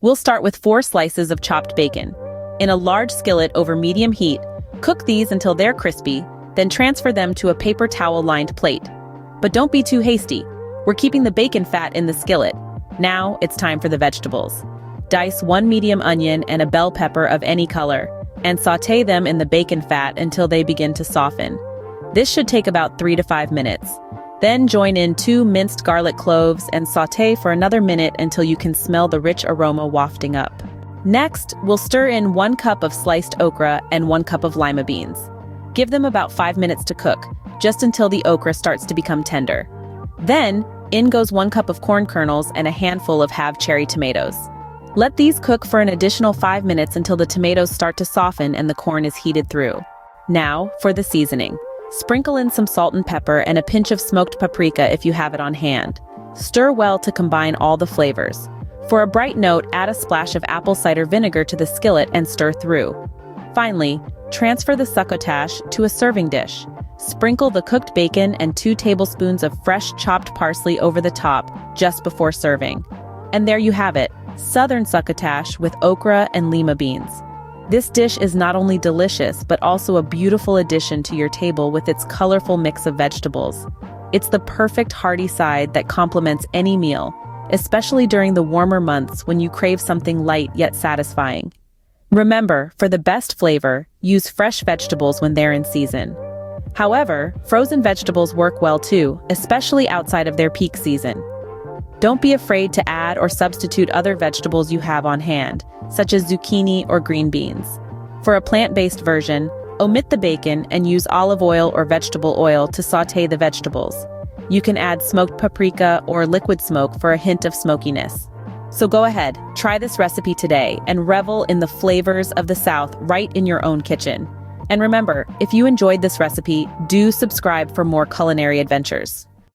We'll start with 4 slices of chopped bacon. In a large skillet over medium heat, cook these until they're crispy, then transfer them to a paper towel-lined plate. But don't be too hasty. We're keeping the bacon fat in the skillet. Now it's time for the vegetables. Dice 1 medium onion and a bell pepper of any color, and sauté them in the bacon fat until they begin to soften. This should take about 3 to 5 minutes. Then join in 2 minced garlic cloves and sauté for another minute until you can smell the rich aroma wafting up. Next, we'll stir in 1 cup of sliced okra and 1 cup of lima beans. Give them about 5 minutes to cook, just until the okra starts to become tender. Then, in goes 1 cup of corn kernels and a handful of halved cherry tomatoes. Let these cook for an additional 5 minutes until the tomatoes start to soften and the corn is heated through. Now, for the seasoning. Sprinkle in some salt and pepper and a pinch of smoked paprika if you have it on hand. Stir well to combine all the flavors. For a bright note, add a splash of apple cider vinegar to the skillet and stir through. Finally, transfer the succotash to a serving dish. Sprinkle the cooked bacon and 2 tablespoons of fresh chopped parsley over the top just before serving. And there you have it, Southern succotash with okra and lima beans. This dish is not only delicious, but also a beautiful addition to your table with its colorful mix of vegetables. It's the perfect hearty side that complements any meal, especially during the warmer months when you crave something light yet satisfying. Remember, for the best flavor, use fresh vegetables when they're in season. However, frozen vegetables work well too, especially outside of their peak season. Don't be afraid to add or substitute other vegetables you have on hand, such as zucchini or green beans. For a plant-based version, omit the bacon and use olive oil or vegetable oil to sauté the vegetables. You can add smoked paprika or liquid smoke for a hint of smokiness. So go ahead, try this recipe today and revel in the flavors of the South right in your own kitchen. And remember, if you enjoyed this recipe, do subscribe for more culinary adventures.